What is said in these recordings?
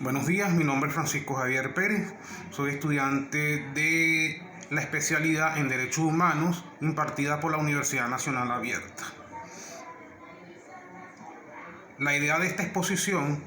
Buenos días, mi nombre es Francisco Javier Pérez, soy estudiante de la especialidad en Derechos Humanos impartida por la Universidad Nacional Abierta. La idea de esta exposición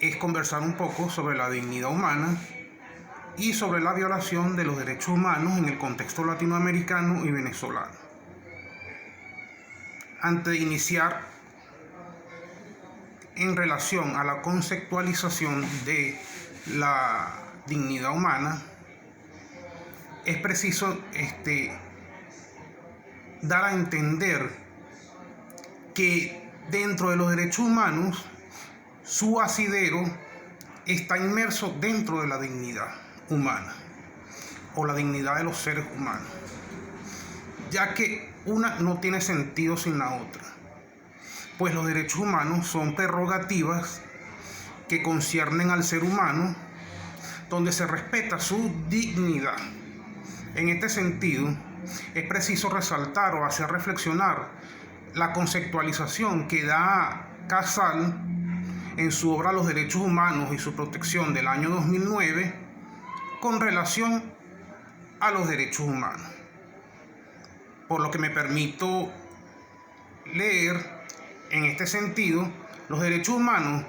es conversar un poco sobre la dignidad humana y sobre la violación de los derechos humanos en el contexto latinoamericano y venezolano. Antes de iniciar en relación a la conceptualización de la dignidad humana, es preciso dar a entender que dentro de los derechos humanos su asidero está inmerso dentro de la dignidad humana o la dignidad de los seres humanos, ya que una no tiene sentido sin la otra, pues los derechos humanos son prerrogativas que conciernen al ser humano, donde se respeta su dignidad. En este sentido, es preciso resaltar o hacer reflexionar la conceptualización que da Casal en su obra Los Derechos Humanos y su Protección del año 2009 con relación a los derechos humanos. Por lo que me permito leer en este sentido: los derechos humanos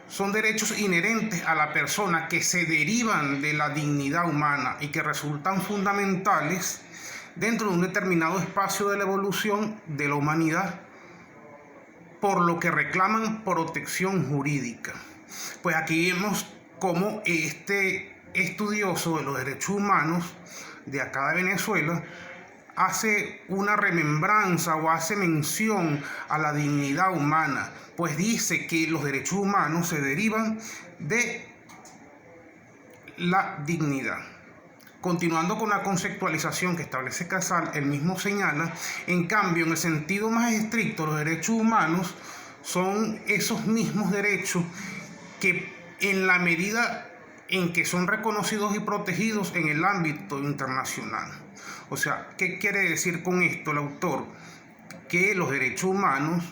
son derechos inherentes a la persona que se derivan de la dignidad humana y que resultan fundamentales dentro de un determinado espacio de la evolución de la humanidad, por lo que reclaman protección jurídica. Pues aquí vemos cómo este estudioso de los derechos humanos de acá de Venezuela hace una remembranza o hace mención a la dignidad humana, pues dice que los derechos humanos se derivan de la dignidad. Continuando con la conceptualización que establece Casal, él mismo señala: en cambio, en el sentido más estricto, los derechos humanos son esos mismos derechos que, en la medida en que son reconocidos y protegidos en el ámbito internacional. O sea, ¿qué quiere decir con esto el autor? Que los derechos humanos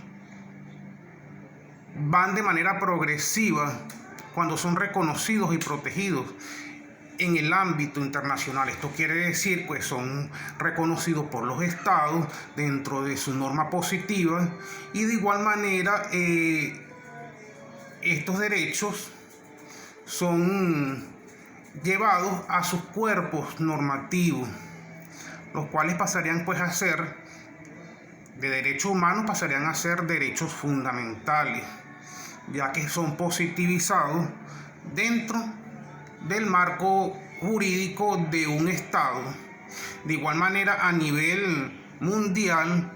van de manera progresiva cuando son reconocidos y protegidos en el ámbito internacional. Esto quiere decir que son reconocidos por los estados dentro de su norma positiva, y de igual manera estos derechos son llevados a sus cuerpos normativos, los cuales pasarían pues a ser, de derechos humanos pasarían a ser derechos fundamentales, ya que son positivizados dentro del marco jurídico de un Estado. De igual manera, a nivel mundial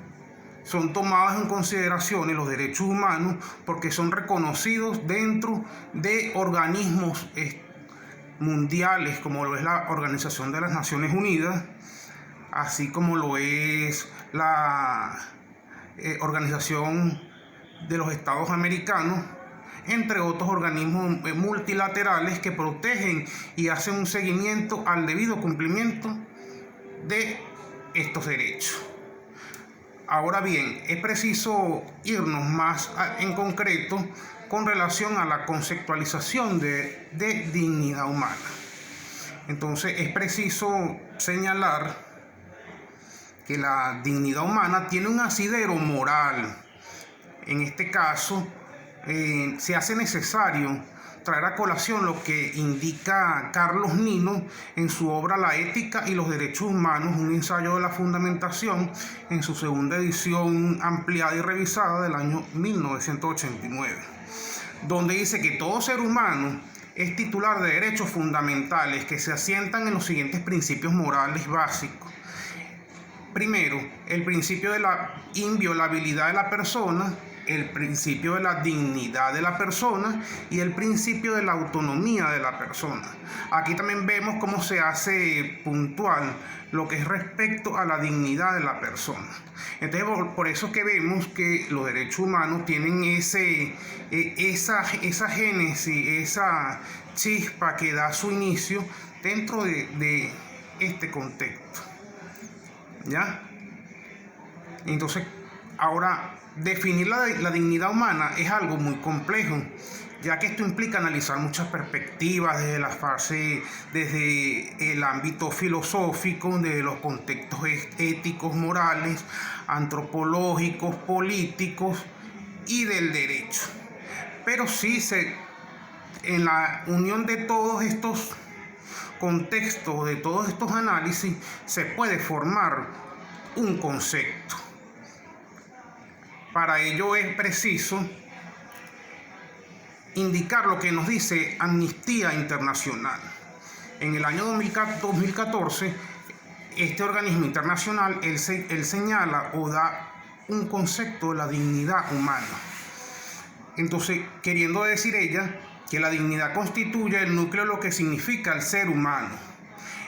son tomados en consideración los derechos humanos porque son reconocidos dentro de organismos mundiales, como lo es la Organización de las Naciones Unidas, así como lo es la Organización de los Estados Americanos, entre otros organismos multilaterales que protegen y hacen un seguimiento al debido cumplimiento de estos derechos. Ahora bien, es preciso irnos más en concreto con relación a la conceptualización de dignidad humana. Entonces, es preciso señalar que la dignidad humana tiene un asidero moral. En este caso, se hace necesario traer a colación lo que indica Carlos Nino en su obra La ética y los derechos humanos, un ensayo de la fundamentación, en su segunda edición ampliada y revisada del año 1989, donde dice que todo ser humano es titular de derechos fundamentales que se asientan en los siguientes principios morales básicos. Primero, el principio de la inviolabilidad de la persona, el principio de la dignidad de la persona y el principio de la autonomía de la persona. Aquí también vemos cómo se hace puntual lo que es respecto a la dignidad de la persona. Entonces, por eso que vemos que los derechos humanos tienen esa génesis, esa chispa que da su inicio dentro de este contexto, ¿ya? Entonces, ahora definir la dignidad humana es algo muy complejo, ya que esto implica analizar muchas perspectivas desde el ámbito filosófico, desde los contextos éticos, morales, antropológicos, políticos y del derecho. Pero sí, en la unión de todos estos contextos, de todos estos análisis, se puede formar un concepto. Para ello es preciso indicar lo que nos dice Amnistía Internacional. En el año 2014, este organismo internacional, él señala o da un concepto de la dignidad humana. Entonces, queriendo decir ella que la dignidad constituye el núcleo de lo que significa el ser humano.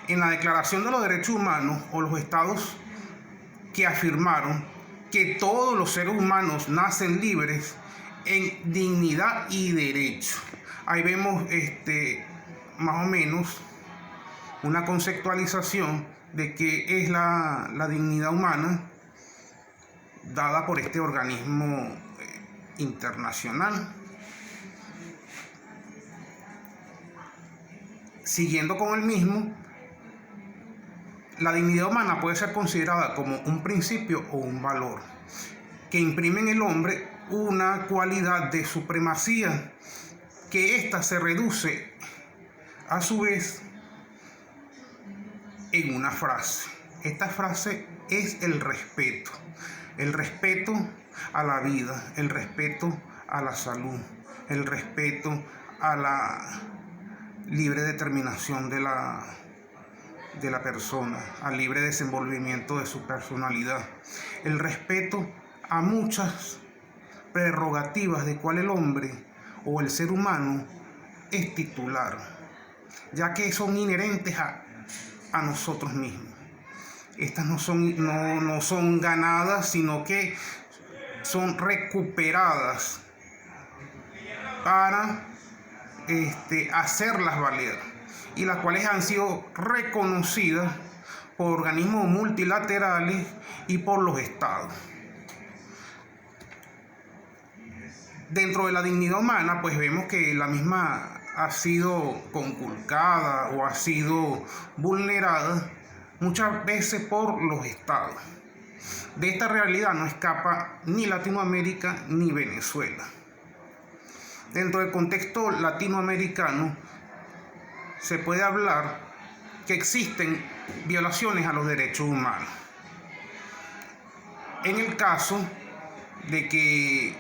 En la Declaración de los Derechos Humanos, o los estados que afirmaron que todos los seres humanos nacen libres en dignidad y derecho. Ahí vemos más o menos una conceptualización de qué es la dignidad humana dada por este organismo internacional. Siguiendo con el mismo, la dignidad humana puede ser considerada como un principio o un valor que imprime en el hombre una cualidad de supremacía, que ésta se reduce a su vez en una frase. Esta frase es el respeto a la vida, el respeto a la salud, el respeto a la libre determinación de la persona, al libre desenvolvimiento de su personalidad, el respeto a muchas prerrogativas de cual el hombre o el ser humano es titular, ya que son inherentes a nosotros mismos. Estas no son ganadas, sino que son recuperadas para hacerlas valer, y las cuales han sido reconocidas por organismos multilaterales y por los estados. Dentro de la dignidad humana, pues vemos que la misma ha sido conculcada o ha sido vulnerada muchas veces por los estados. De esta realidad no escapa ni Latinoamérica ni Venezuela. Dentro del contexto latinoamericano se puede hablar que existen violaciones a los derechos humanos. En el caso de que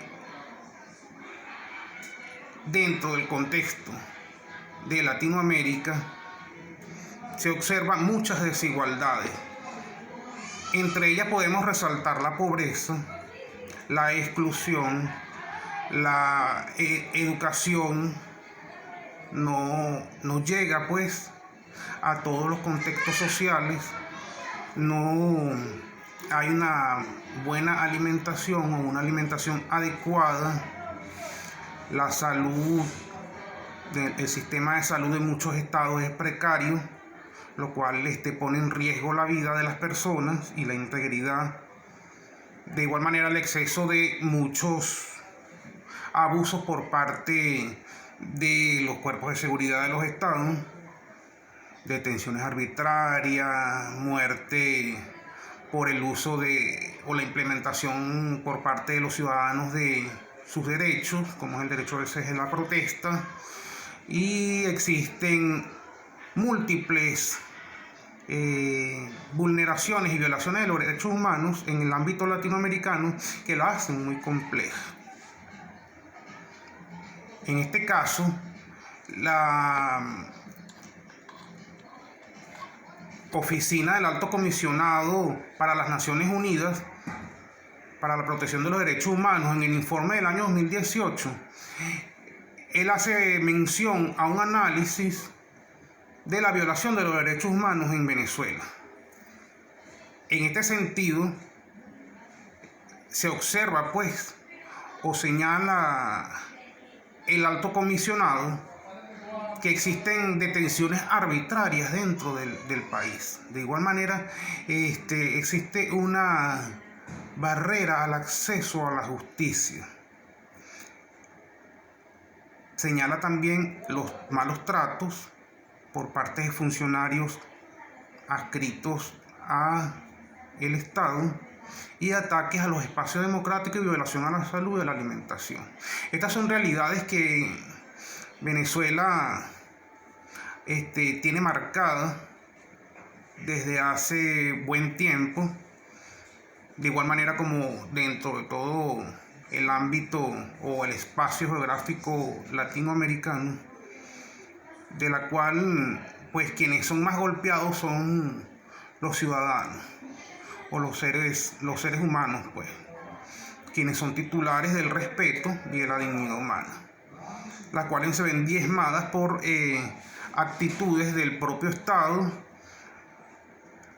dentro del contexto de Latinoamérica se observan muchas desigualdades. Entre ellas podemos resaltar la pobreza, la exclusión, la educación no llega pues a todos los contextos sociales, no hay una buena alimentación o una alimentación adecuada, la salud, el sistema de salud de muchos estados es precario, lo cual pone en riesgo la vida de las personas y la integridad. De igual manera, el exceso de muchos abusos por parte de los cuerpos de seguridad de los estados, detenciones arbitrarias, muerte por el uso o la implementación por parte de los ciudadanos de sus derechos, como es el derecho a veces de la protesta, y existen múltiples vulneraciones y violaciones de los derechos humanos en el ámbito latinoamericano que la hacen muy compleja. En este caso, la Oficina del Alto Comisionado para las Naciones Unidas para la Protección de los Derechos Humanos, en el informe del año 2018, él hace mención a un análisis de la violación de los derechos humanos en Venezuela. En este sentido, se observa pues, o señala el alto comisionado, que existen detenciones arbitrarias dentro del país. De igual manera, existe una barrera al acceso a la justicia. Señala también los malos tratos por parte de funcionarios adscritos a el Estado y ataques a los espacios democráticos y violación a la salud y a la alimentación. Estas son realidades que Venezuela tiene marcadas desde hace buen tiempo, de igual manera como dentro de todo el ámbito o el espacio geográfico latinoamericano, de la cual pues quienes son más golpeados son los ciudadanos o los seres humanos, pues, quienes son titulares del respeto y de la dignidad humana, las cuales se ven diezmadas por actitudes del propio Estado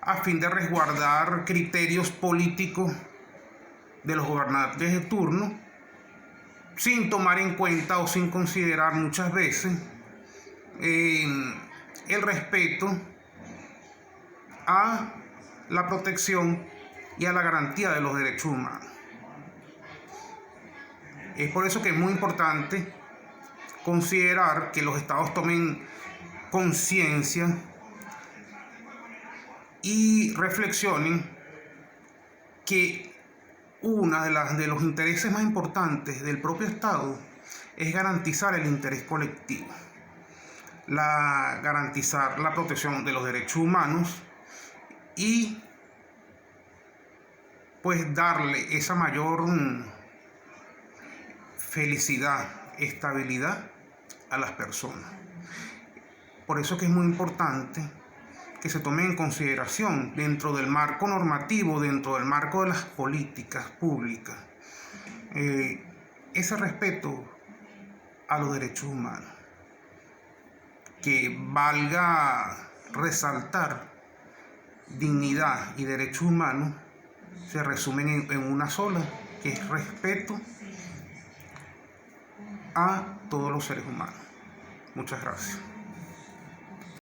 a fin de resguardar criterios políticos de los gobernantes de turno, sin tomar en cuenta o sin considerar muchas veces el respeto a la protección y a la garantía de los derechos humanos. Es por eso que es muy importante considerar que los estados tomen conciencia y reflexionen que uno de los intereses más importantes del propio Estado es garantizar el interés colectivo, garantizar la protección de los derechos humanos y pues darle esa mayor felicidad, estabilidad a las personas. Por eso que es muy importante que se tome en consideración dentro del marco normativo, dentro del marco de las políticas públicas, ese respeto a los derechos humanos, que valga resaltar dignidad y derechos humanos, se resumen en una sola, que es respeto a todos los seres humanos. Muchas gracias.